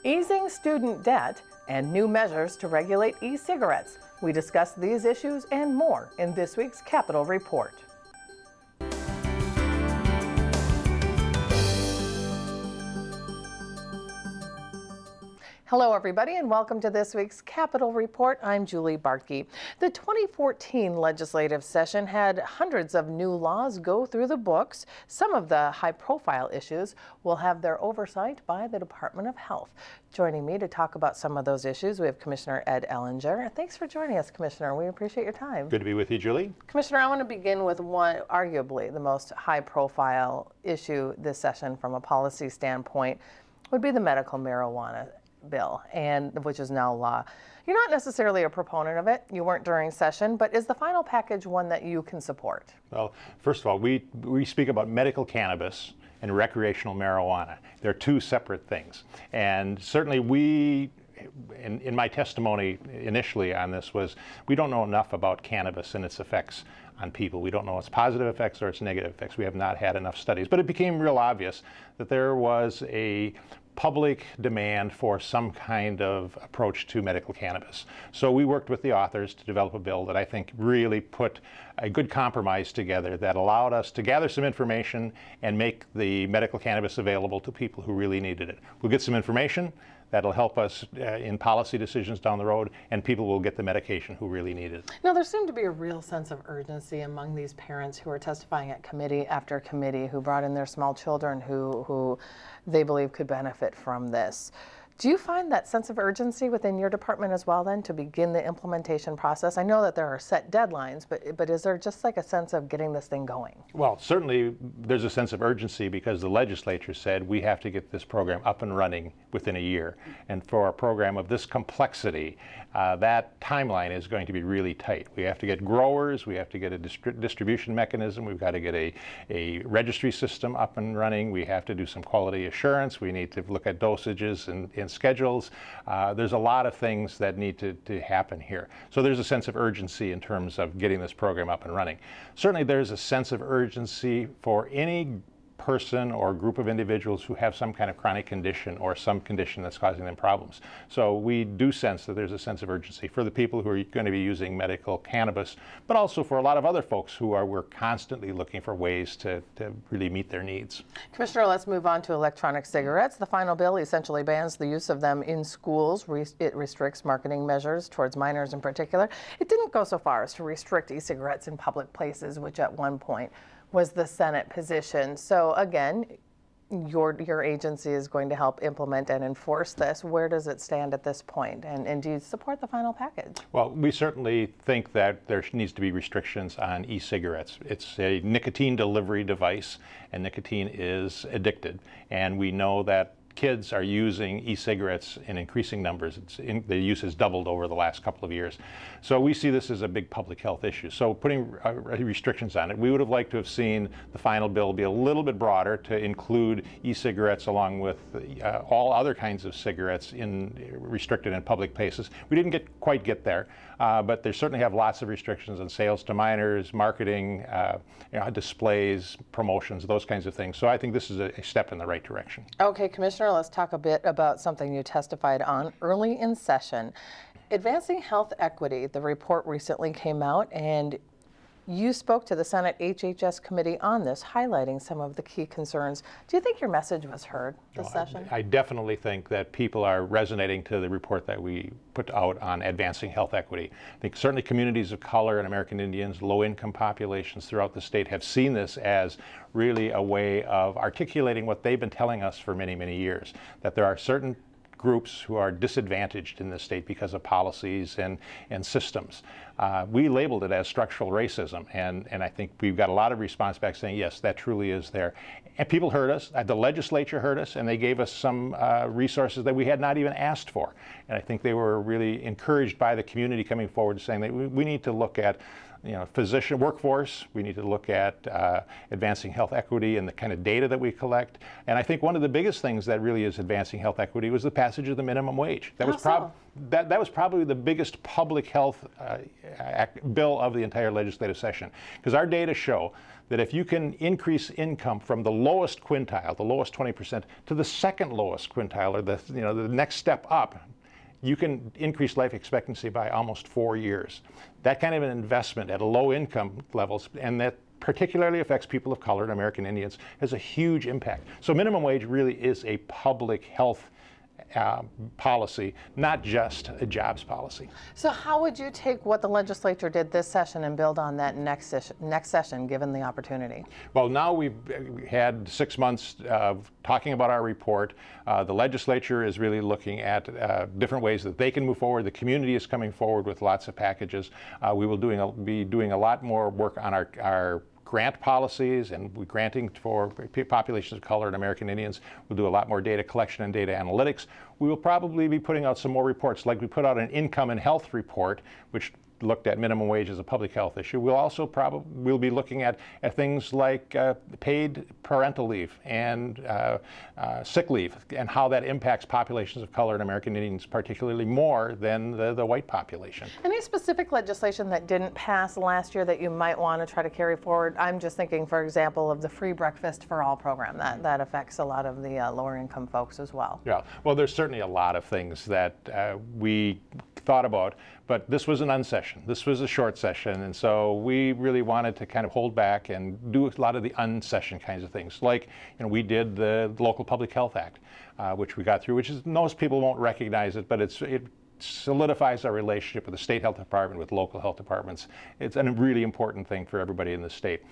Easing student debt and new measures to regulate e-cigarettes. We discuss these issues and more in this week's Capitol Report. Hello, everybody, and welcome to this week's Capitol Report. I'm Julie Bartke. The 2014 legislative session had hundreds of new laws go through the books. Some of the high-profile issues will have their oversight by the Department of Health. Joining me to talk about some of those issues, we have Commissioner Ed Ehlinger. Thanks for joining us, Commissioner. We appreciate your time. Good to be with you, Julie. Commissioner, I want to begin with one, arguably the most high-profile issue this session from a policy standpoint would be the medical marijuana bill, and which is now law. You're not necessarily a proponent of it. You weren't during session, but is the final package one that you can support? Well, first of all, we speak about medical cannabis and recreational marijuana. They're two separate things. And certainly in my testimony initially on this was, we don't know enough about cannabis and its effects on people. We don't know its positive effects or its negative effects. We have not had enough studies. But it became real obvious that there was a public demand for some kind of approach to medical cannabis. So we worked with the authors to develop a bill that I think really put a good compromise together that allowed us to gather some information and make the medical cannabis available to people who really needed it. We'll get some information that'll help us in policy decisions down the road, and people will get the medication who really need it. Now, there seemed to be a real sense of urgency among these parents who are testifying at committee after committee, who brought in their small children who they believe could benefit from this. Do you find that sense of urgency within your department as well then to begin the implementation process? I know that there are set deadlines, but is there just like a sense of getting this thing going? Well, certainly there's a sense of urgency because the legislature said we have to get this program up and running within a year. And for a program of this complexity, that timeline is going to be really tight. We have to get growers, we have to get a distribution mechanism, we've got to get a registry system up and running, we have to do some quality assurance, we need to look at dosages and schedules. There's a lot of things that need to happen here. So there's a sense of urgency in terms of getting this program up and running. Certainly there's a sense of urgency for any person or group of individuals who have some kind of chronic condition or some condition that's causing them problems. So we do sense that there's a sense of urgency for the people who are going to be using medical cannabis, but also for a lot of other folks who we're constantly looking for ways to really meet their needs. Commissioner, let's move on to electronic cigarettes. The final bill essentially bans the use of them in schools. It restricts marketing measures towards minors in particular. It didn't go so far as to restrict e-cigarettes in public places, which at one point was the Senate position. So again, your agency is going to help implement and enforce this. Where does it stand at this point? And do you support the final package? Well, we certainly think that there needs to be restrictions on e-cigarettes. It's a nicotine delivery device, and nicotine is addicted. And we know that kids are using e-cigarettes in increasing numbers. The use has doubled over the last couple of years. So we see this as a big public health issue. So putting restrictions on it, we would have liked to have seen the final bill be a little bit broader to include e-cigarettes along with all other kinds of cigarettes restricted in public places. We didn't quite get there, but they certainly have lots of restrictions on sales to minors, marketing, displays, promotions, those kinds of things. So I think this is a step in the right direction. Okay, Commissioner, let's talk a bit about something you testified on early in session. Advancing health equity, the report recently came out, and you spoke to the Senate HHS committee on this, highlighting some of the key concerns. Do you think your message was heard this session? I definitely think that people are resonating to the report that we put out on advancing health equity. I think certainly communities of color and American Indians, low-income populations throughout the state have seen this as really a way of articulating what they've been telling us for many, many years, that there are certain groups who are disadvantaged in the state because of policies and systems. We labeled it as structural racism, and I think we've got a lot of response back saying, yes, that truly is there. And people heard us, the legislature heard us, and they gave us some resources that we had not even asked for. And I think they were really encouraged by the community coming forward saying that we need to look at physician workforce. We need to look at advancing health equity and the kind of data that we collect. And I think one of the biggest things that really is advancing health equity was the passage of the minimum wage. That was probably the biggest public health bill of the entire legislative session, because our data show that if you can increase income from the lowest quintile, the lowest 20%, to the second lowest quintile, or the next step up, you can increase life expectancy by almost 4 years. That kind of an investment at low income levels, and that particularly affects people of color and American Indians, has a huge impact. So minimum wage really is a public health policy, not just a jobs policy. So how would you take what the legislature did this session and build on that next session, given the opportunity? Well, now we've had 6 months of talking about our report. The legislature is really looking at different ways that they can move forward. The community is coming forward with lots of packages. We will be doing a lot more work on our grant policies, and we're granting for populations of color and American Indians. We'll do a lot more data collection and data analytics. We will probably be putting out some more reports, like we put out an income and health report, which looked at minimum wage as a public health issue. We'll also we'll be looking at things like paid parental leave and sick leave, and how that impacts populations of color and American Indians particularly more than the white population. Any specific legislation that didn't pass last year that you might want to try to carry forward? I'm just thinking, for example, of the free breakfast for all program. That affects a lot of the lower income folks as well. Yeah, well, there's certainly a lot of things that we thought about, but this was an unsession. This was a short session, and so we really wanted to kind of hold back and do a lot of the unsession kinds of things. Like, we did the Local Public Health Act, which we got through, which is, most people won't recognize it, but it solidifies our relationship with the state health department, with local health departments. It's a really important thing for everybody in the state.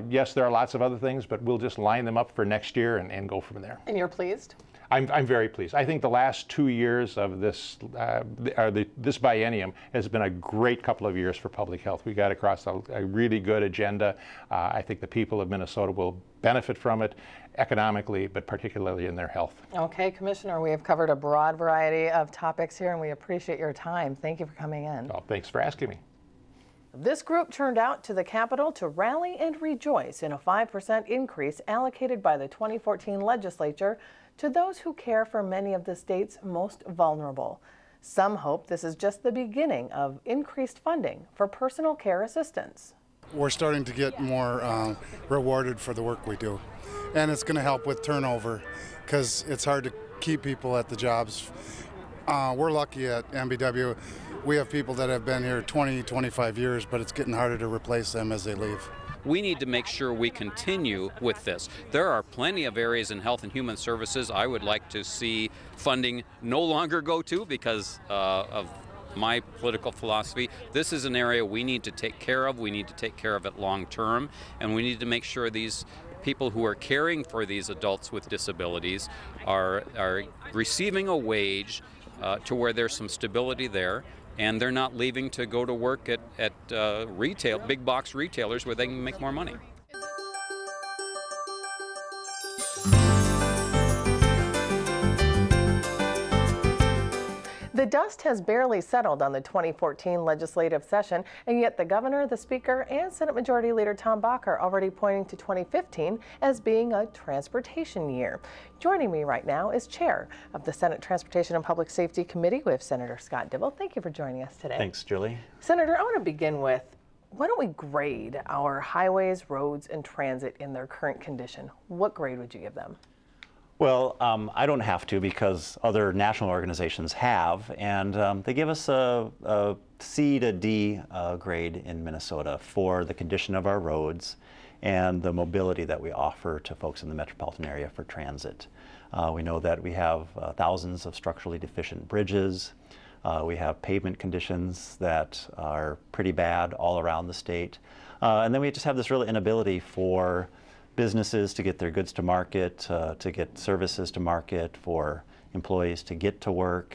Yes, there are lots of other things, but we'll just line them up for next year and go from there. And you're pleased? I'm very pleased. I think the last 2 years of this this biennium has been a great couple of years for public health. We got across a really good agenda. I think the people of Minnesota will benefit from it economically, but particularly in their health. Okay, Commissioner, we have covered a broad variety of topics here, and we appreciate your time. Thank you for coming in. Well, thanks for asking me. This group turned out to the Capitol to rally and rejoice in a 5% increase allocated by the 2014 legislature to those who care for many of the state's most vulnerable. Some hope this is just the beginning of increased funding for personal care assistance. We're starting to get more rewarded for the work we do, and it's going to help with turnover, because it's hard to keep people at the jobs. We're lucky at MBW. We have people that have been here 20, 25 years, but it's getting harder to replace them as they leave. We need to make sure we continue with this. There are plenty of areas in health and human services I would like to see funding no longer go to because of my political philosophy. This is an area we need to take care of. We need to take care of it long term, and we need to make sure these people who are caring for these adults with disabilities are receiving a wage to where there's some stability there, and they're not leaving to go to work at retail, big box retailers where they can make more money. The dust has barely settled on the 2014 legislative session, and yet the governor, the speaker, and Senate Majority Leader Tom Bach are already pointing to 2015 as being a transportation year. Joining me right now is Chair of the Senate Transportation and Public Safety Committee. We have Senator Scott Dibble. Thank you for joining us today. Thanks, Julie. Senator, I want to begin with, why don't we grade our highways, roads, and transit in their current condition? What grade would you give them? Well, I don't have to, because other national organizations have, and they give us a C to D grade in Minnesota for the condition of our roads and the mobility that we offer to folks in the metropolitan area for transit. We know that we have thousands of structurally deficient bridges. We have pavement conditions that are pretty bad all around the state. And then we just have this real inability for businesses to get their goods to market, to get services to market, for employees to get to work.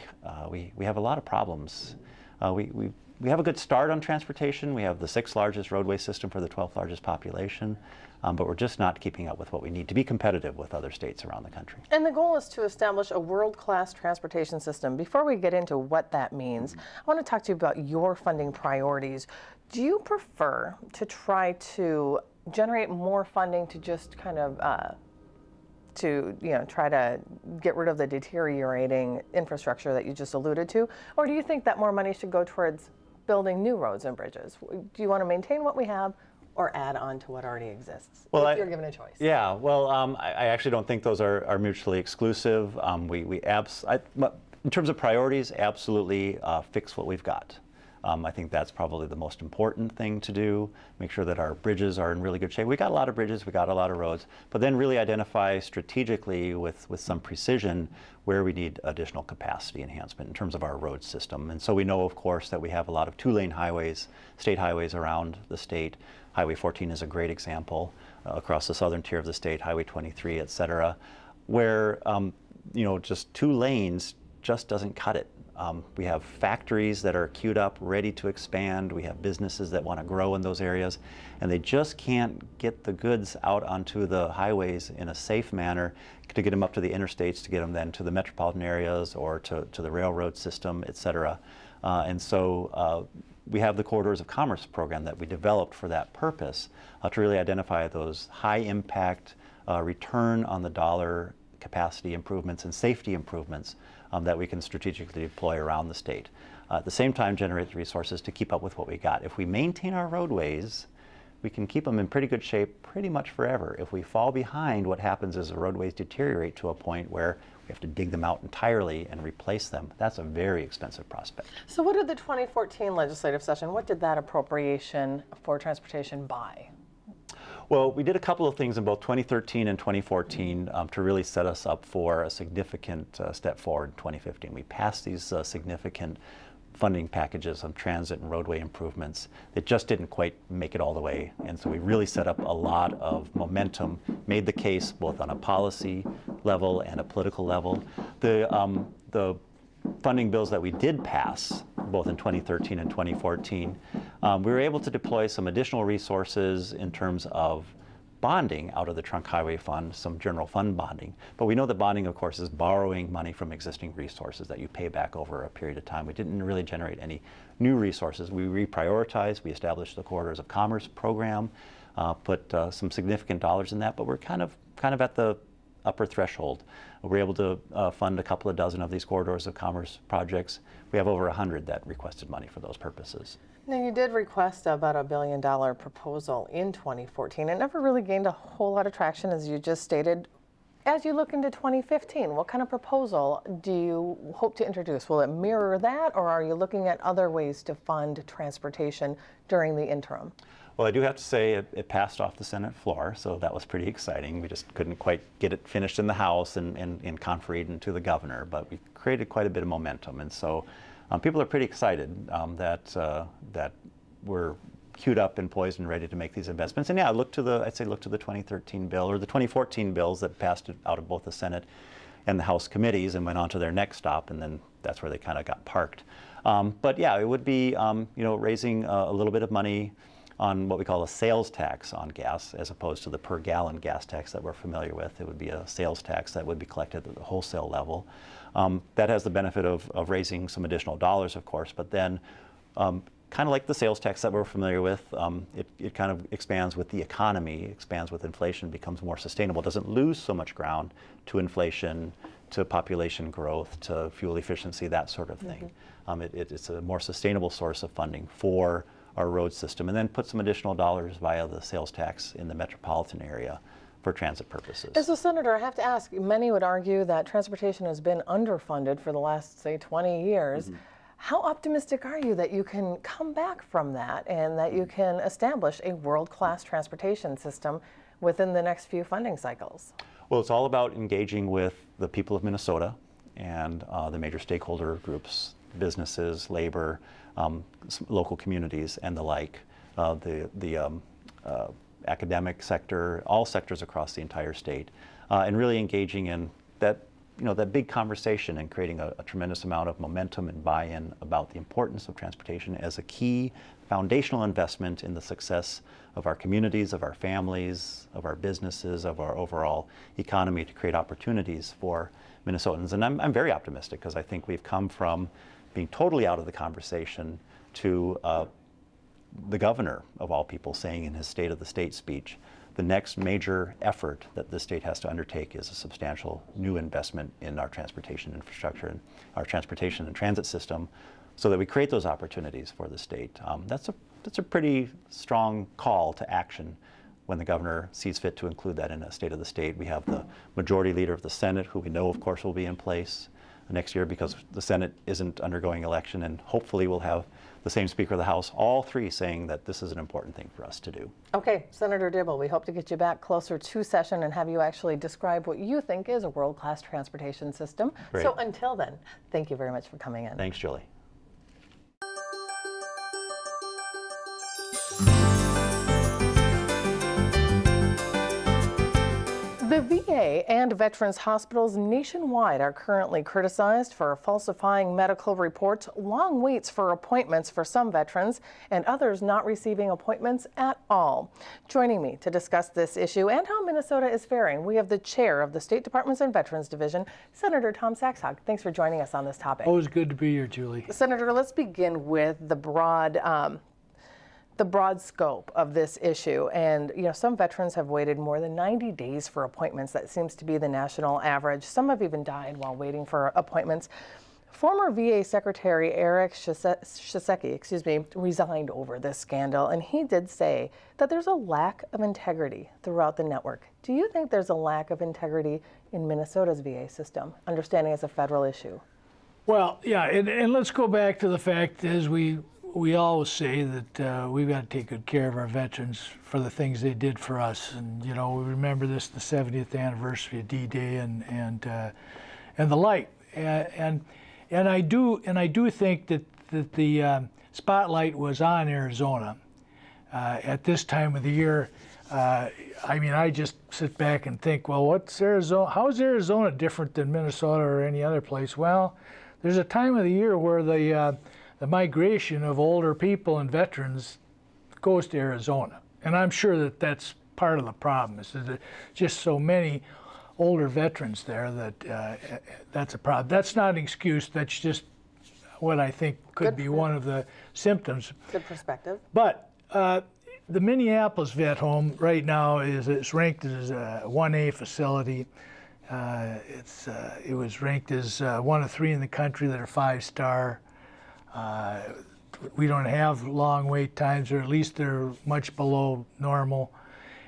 We have a lot of problems. We have a good start on transportation. We have the 6th largest roadway system for the 12th largest population. but we're just not keeping up with what we need to be competitive with other states around the country. And the goal is to establish a world-class transportation system. Before we get into what that means, I want to talk to you about your funding priorities. Do you prefer to try to generate more funding to just kind of try to get rid of the deteriorating infrastructure that you just alluded to? Or do you think that more money should go towards building new roads and bridges? Do you want to maintain what we have or add on to what already exists? Well, if you're given a choice. Yeah, well, I actually don't think those are mutually exclusive. In terms of priorities, absolutely fix what we've got. I think that's probably the most important thing to do. Make sure that our bridges are in really good shape. We got a lot of bridges, we got a lot of roads, but then really identify strategically with some precision where we need additional capacity enhancement in terms of our road system. And so we know, of course, that we have a lot of two-lane highways, state highways around the state. Highway 14 is a great example across the southern tier of the state, Highway 23, et cetera, where just 2 lanes just doesn't cut it. We have factories that are queued up, ready to expand. We have businesses that want to grow in those areas, and they just can't get the goods out onto the highways in a safe manner to get them up to the interstates, to get them then to the metropolitan areas or to the railroad system, et cetera. And so we have the Corridors of Commerce program that we developed for that purpose to really identify those high impact, return on the dollar capacity improvements and safety improvements that we can strategically deploy around the state. At the same time, generate the resources to keep up with what we got. If we maintain our roadways, we can keep them in pretty good shape pretty much forever. If we fall behind, what happens is the roadways deteriorate to a point where we have to dig them out entirely and replace them. That's a very expensive prospect. So what did the 2014 legislative session, what did that appropriation for transportation buy? Well, we did a couple of things in both 2013 and 2014 to really set us up for a significant step forward in 2015. We passed these significant funding packages of transit and roadway improvements that just didn't quite make it all the way. And so we really set up a lot of momentum, made the case both on a policy level and a political level. The funding bills that we did pass, both in 2013 and 2014, we were able to deploy some additional resources in terms of bonding out of the Trunk Highway Fund, some general fund bonding. But we know that bonding, of course, is borrowing money from existing resources that you pay back over a period of time. We didn't really generate any new resources. We reprioritized, we established the Corridors of Commerce program, put some significant dollars in that, but we're kind of at the upper threshold. We're able to fund a couple of dozen of these Corridors of Commerce projects. We have over 100 that requested money for those purposes. Now, you did request about $1 billion proposal in 2014. It never really gained a whole lot of traction, as you just stated. As you look into 2015, what kind of proposal do you hope to introduce? Will it mirror that, or are you looking at other ways to fund transportation during the interim? Well, I do have to say it passed off the Senate floor, so that was pretty exciting. We just couldn't quite get it finished in the House and conferred to the governor, but we created quite a bit of momentum. And so people are pretty excited that we're queued up and poised and ready to make these investments. And yeah, look to the 2013 bill or the 2014 bills that passed out of both the Senate and the House committees and went on to their next stop, and then that's where they kind of got parked. But yeah, it would be raising a little bit of money on what we call a sales tax on gas, as opposed to the per gallon gas tax that we're familiar with. It would be a sales tax that would be collected at the wholesale level. That has the benefit of raising some additional dollars, of course, but then kind of like the sales tax that we're familiar with, it kind of expands with the economy, expands with inflation, becomes more sustainable, doesn't lose so much ground to inflation, to population growth, to fuel efficiency, that sort of thing. It's a more sustainable source of funding for our road system, and then put some additional dollars via the sales tax in the metropolitan area for transit purposes. As a senator, I have to ask, many would argue that transportation has been underfunded for the last, say, 20 years. How optimistic are you that you can come back from that and that you can establish a world-class transportation system within the next few funding cycles? Well, it's all about engaging with the people of Minnesota and the major stakeholder groups, businesses, labor, local communities, and the like, the academic sector, all sectors across the entire state, and really engaging in that that big conversation and creating a tremendous amount of momentum and buy-in about the importance of transportation as a key foundational investment in the success of our communities, of our families, of our businesses, of our overall economy, to create opportunities for Minnesotans. And I'm very optimistic, because I think we've come from being totally out of the conversation to the governor, of all people, saying in his State of the State speech, the next major effort that the state has to undertake is a substantial new investment in our transportation infrastructure and our transportation and transit system, so that we create those opportunities for the state. That's a pretty strong call to action when the governor sees fit to include that in a State of the State. We have the majority leader of the Senate, who we know, of course, will be in place next year, because the Senate isn't undergoing election, and hopefully we'll have the same Speaker of the House, all three saying that this is an important thing for us to do. Okay, Senator Dibble, we hope to get you back closer to session and have you actually describe what you think is a world-class transportation system. Great. So until then, thank you very much for coming in. Thanks, Julie. The VA and veterans hospitals nationwide are currently criticized for falsifying medical reports, long waits for appointments for some veterans, and others not receiving appointments at all. Joining me to discuss this issue and how Minnesota is faring, we have the chair of the State Department's and Veterans Division, Senator Tom Saxhaug. Thanks for joining us on this topic. Always good to be here, Julie. Senator, let's begin with the broad scope of this issue. And some veterans have waited more than 90 days for appointments. That seems to be the national average. Some have even died while waiting for appointments. Former VA Secretary Eric Shasecki, resigned over this scandal, and he did say that there's a lack of integrity throughout the network. Do you think there's a lack of integrity in Minnesota's VA system, understanding it's a federal issue? Well, yeah, and let's go back to the fact, as we always say, that we've got to take good care of our veterans for the things they did for us. And we remember this, the 70th anniversary of D-Day and the like. And I do think that the spotlight was on Arizona at this time of the year. I just sit back and think, well, what's Arizona? How is Arizona different than Minnesota or any other place? Well, there's a time of the year where the migration of older people and veterans goes to Arizona. And I'm sure that that's part of the problem, is that there's just so many older veterans there that that's a problem. That's not an excuse. That's just what I think could be one of the symptoms. Good perspective. But the Minneapolis Vet Home right now is ranked as a 1A facility. It was ranked as one of 3 in the country that are 5-star. We don't have long wait times, or at least they're much below normal.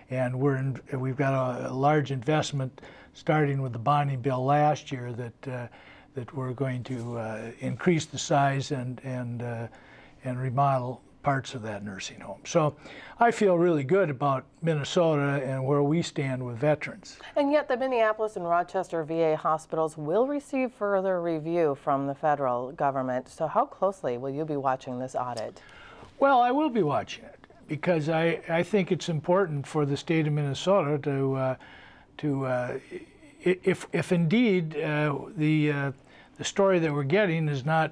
And we've got a large investment, starting with the bonding bill last year, that we're going to increase the size and remodel parts of that nursing home. So I feel really good about Minnesota and where we stand with veterans. And yet the Minneapolis and Rochester VA hospitals will receive further review from the federal government. So how closely will you be watching this audit? Well, I will be watching it, because I think it's important for the state of Minnesota to if indeed the story that we're getting is not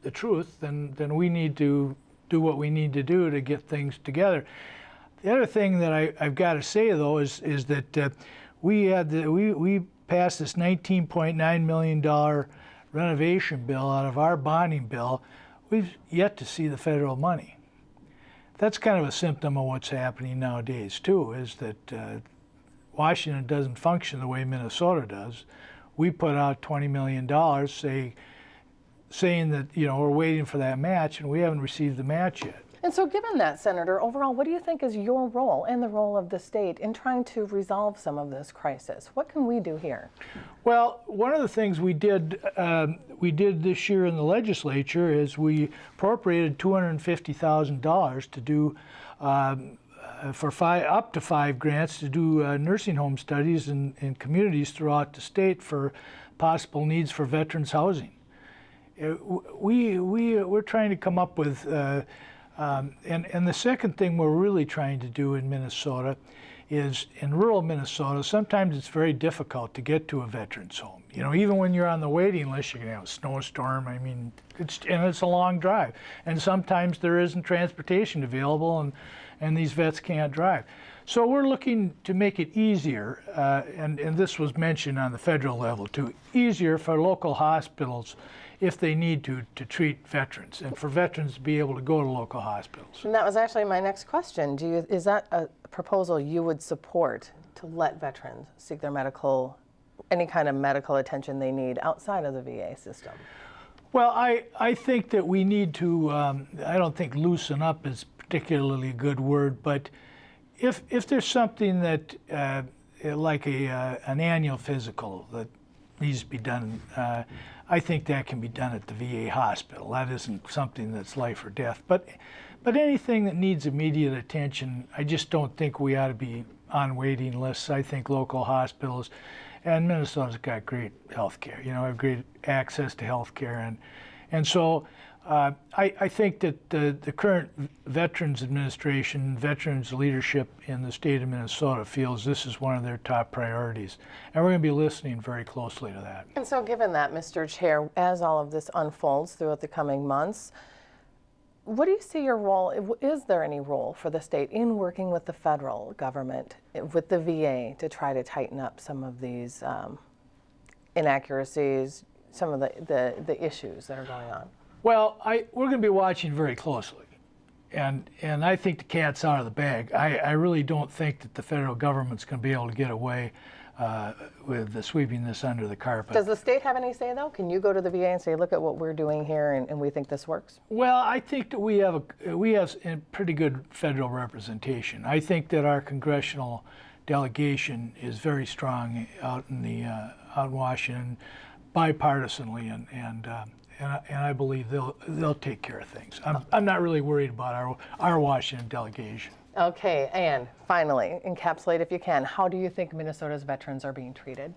the truth, then we need to do what we need to do to get things together. The other thing that I've got to say, though, is that we passed this $19.9 million renovation bill out of our bonding bill. We've yet to see the federal money. That's kind of a symptom of what's happening nowadays, too, is that Washington doesn't function the way Minnesota does. We put out $20 million, saying that we're waiting for that match, and we haven't received the match yet. And so given that, Senator, overall, what do you think is your role and the role of the state in trying to resolve some of this crisis? What can we do here? Well, one of the things we did this year in the legislature is we appropriated $250,000 to do up to 5 grants to do nursing home studies in communities throughout the state for possible needs for veterans housing. We're trying to come up with, and the second thing we're really trying to do in Minnesota is in rural Minnesota, sometimes it's very difficult to get to a veteran's home. You know, even when you're on the waiting list, you can have a snowstorm. I mean, it's a long drive. And sometimes there isn't transportation available, and these vets can't drive. So we're looking to make it easier, and this was mentioned on the federal level too, easier for local hospitals if they need to treat veterans, and for veterans to be able to go to local hospitals. And that was actually my next question. Is that a proposal you would support, to let veterans seek their any kind of medical attention they need outside of the VA system? Well, I think that we need to, I don't think loosen up is particularly a good word, but if there's something that, like an annual physical that needs to be done, I think that can be done at the VA hospital. That isn't something that's life or death. But anything that needs immediate attention, I just don't think we ought to be on waiting lists. I think local hospitals, and Minnesota's got great health care, you know, have great access to health care. And so I think that the current Veterans Administration, veterans leadership in the state of Minnesota feels this is one of their top priorities. And we're going to be listening very closely to that. And so given that, Mr. Chair, as all of this unfolds throughout the coming months, what do you see your role? Is there any role for the state in working with the federal government, with the VA, to try to tighten up some of these inaccuracies, some of the issues that are going on? Well, we're going to be watching very closely, and I think the cat's out of the bag. I really don't think that the federal government's going to be able to get away with sweeping this under the carpet. Does the state have any say, though? Can you go to the VA and say, look at what we're doing here, and we think this works? Well, I think that we have a pretty good federal representation. I think that our congressional delegation is very strong out in Washington, bipartisanly, and I believe they'll take care of things. I'm not really worried about our Washington delegation. Okay, and finally, encapsulate if you can, how do you think Minnesota's veterans are being treated?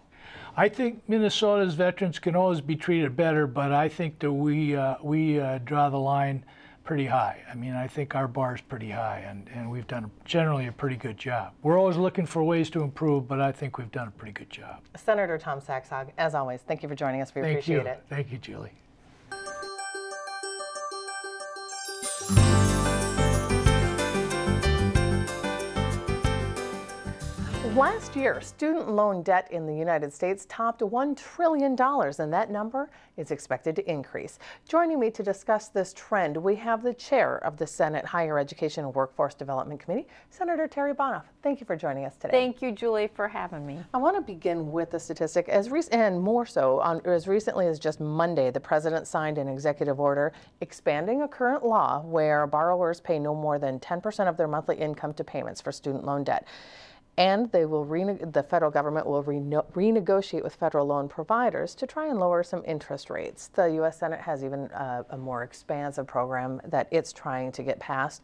I think Minnesota's veterans can always be treated better, but I think that we draw the line pretty high. I mean, I think our bar's pretty high, and we've done generally a pretty good job. We're always looking for ways to improve, but I think we've done a pretty good job. Senator Tom Saxhaug, as always, thank you for joining us. We appreciate it. Thank you, Julie. Last year, student loan debt in the United States topped $1 trillion, and that number is expected to increase. Joining me to discuss this trend, we have the chair of the Senate Higher Education and Workforce Development Committee, Senator Terri Bonoff. Thank you for joining us today. Thank you, Julie, for having me. I want to begin with a statistic, and more so, as recently as just Monday, the president signed an executive order expanding a current law where borrowers pay no more than 10% of their monthly income to payments for student loan debt. And the federal government will renegotiate with federal loan providers to try and lower some interest rates. The U.S. Senate has even a more expansive program that it's trying to get passed.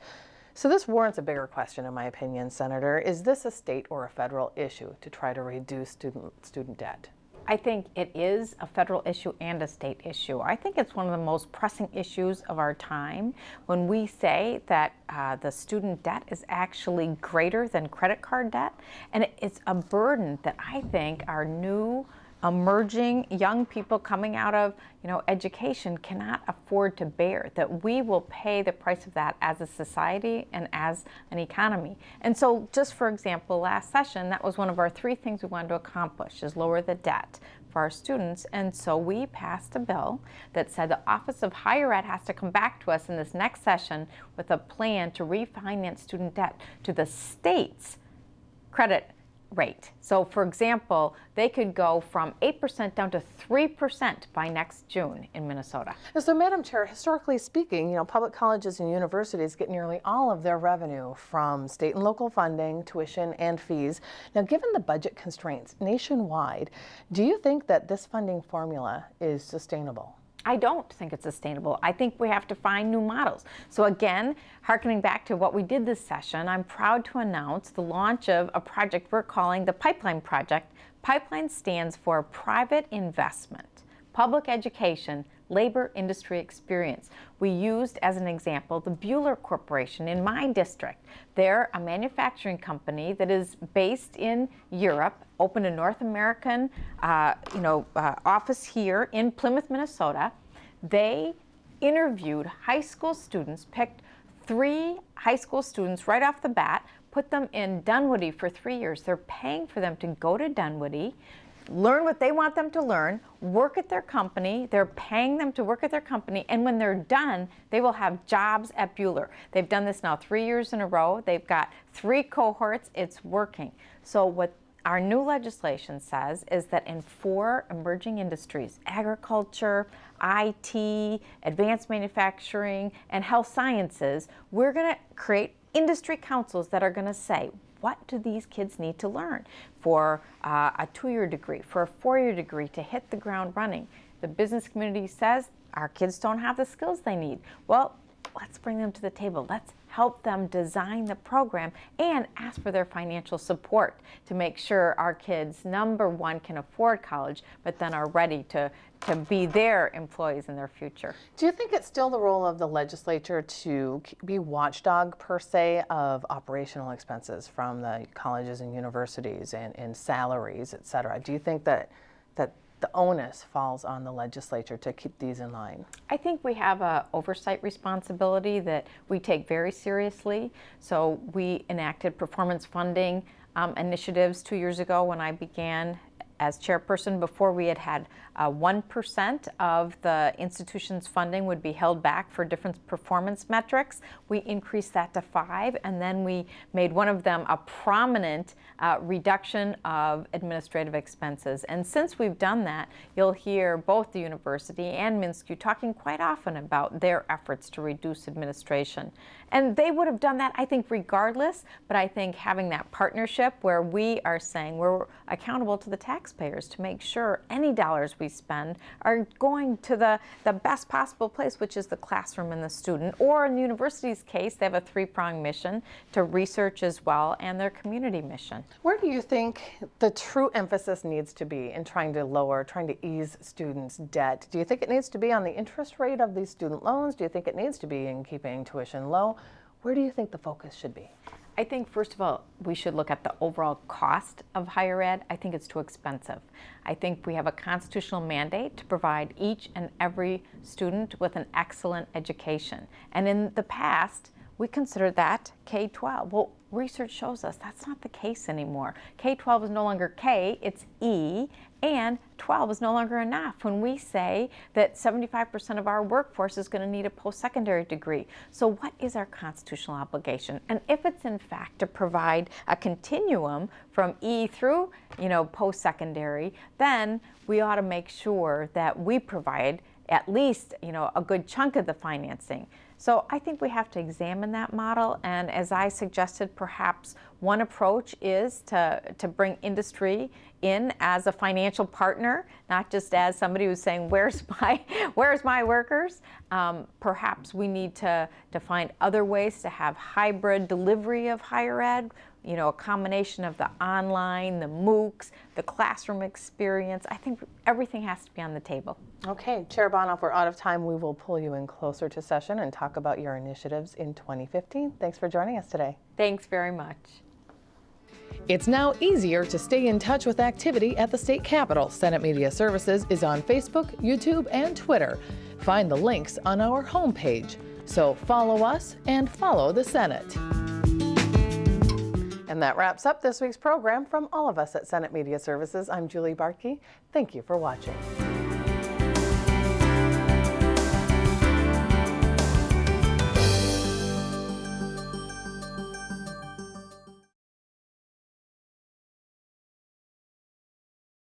So this warrants a bigger question, in my opinion, Senator. Is this a state or a federal issue to try to reduce student debt? I think it is a federal issue and a state issue. I think it's one of the most pressing issues of our time when we say that the student debt is actually greater than credit card debt. And it's a burden that I think our new emerging young people coming out of education cannot afford to bear, that we will pay the price of that as a society and as an economy. And so just for example, last session, that was one of our 3 things we wanted to accomplish, is lower the debt for our students. And so we passed a bill that said the Office of Higher Ed has to come back to us in this next session with a plan to refinance student debt to the state's credit rate. So for example, they could go from 8% down to 3% by next June in Minnesota. So Madam Chair, historically speaking, public colleges and universities get nearly all of their revenue from state and local funding, tuition, and fees. Now, given the budget constraints nationwide, do you think that this funding formula is sustainable? I don't think it's sustainable. I think we have to find new models. So again, hearkening back to what we did this session, I'm proud to announce the launch of a project we're calling the Pipeline Project. Pipeline stands for Private Investment, Public Education, labor industry experience. We used as an example the Buehler Corporation in my district. They're a manufacturing company that is based in Europe, opened a North American office here in Plymouth, Minnesota. They interviewed high school students, picked 3 high school students right off the bat, put them in Dunwoody for 3 years. They're paying for them to go to Dunwoody, learn what they want them to learn, work at their company. They're paying them to work at their company, and when they're done, they will have jobs at Buehler. They've done this now 3 years in a row. They've got 3 cohorts. It's working. So what our new legislation says is that in 4 emerging industries, agriculture, IT, advanced manufacturing, and health sciences, we're going to create industry councils that are going to say, what do these kids need to learn for a 2-year degree, for a 4-year degree to hit the ground running? The business community says our kids don't have the skills they need. Well, let's bring them to the table. Let's help them design the program and ask for their financial support to make sure our kids, number one, can afford college, but then are ready to be their employees in their future. Do you think it's still the role of the legislature to be watchdog, per se, of operational expenses from the colleges and universities and salaries, et cetera? Do you think that the onus falls on the legislature to keep these in line? I think we have an oversight responsibility that we take very seriously. So we enacted performance funding initiatives 2 years ago when I began as chairperson. Before, we had 1% of the institution's funding would be held back for different performance metrics. We increased that to 5%, and then we made one of them a prominent reduction of administrative expenses. And since we've done that, you'll hear both the university and MnSCU talking quite often about their efforts to reduce administration. And they would have done that, I think, regardless, but I think having that partnership where we are saying we're accountable to the taxpayers to make sure any dollars we spend are going to the best possible place, which is the classroom and the student. Or in the university's case, they have a 3-pronged mission to research as well and their community mission. Where do you think the true emphasis needs to be in trying to ease students' debt? Do you think it needs to be on the interest rate of these student loans? Do you think it needs to be in keeping tuition low? Where do you think the focus should be? I think, first of all, we should look at the overall cost of higher ed. I think it's too expensive. I think we have a constitutional mandate to provide each and every student with an excellent education. And in the past, we considered that K-12. Well, research shows us that's not the case anymore. K-12 is no longer K, it's E, and 12 is no longer enough when we say that 75% of our workforce is going to need a post-secondary degree. So what is our constitutional obligation? And if it's in fact to provide a continuum from E through, post-secondary, then we ought to make sure that we provide at least, a good chunk of the financing. So I think we have to examine that model, and as I suggested, perhaps one approach is to bring industry in as a financial partner, not just as somebody who's saying, where's my workers? Perhaps we need to find other ways to have hybrid delivery of higher ed, a combination of the online, the MOOCs, the classroom experience. I think everything has to be on the table. Okay, Chair Bonoff, we're out of time. We will pull you in closer to session and talk about your initiatives in 2015. Thanks for joining us today. Thanks very much. It's now easier to stay in touch with activity at the state capitol. Senate Media Services is on Facebook, YouTube, and Twitter. Find the links on our homepage. So follow us and follow the Senate. And that wraps up this week's program from all of us at Senate Media Services. I'm Julie Barkey. Thank you for watching.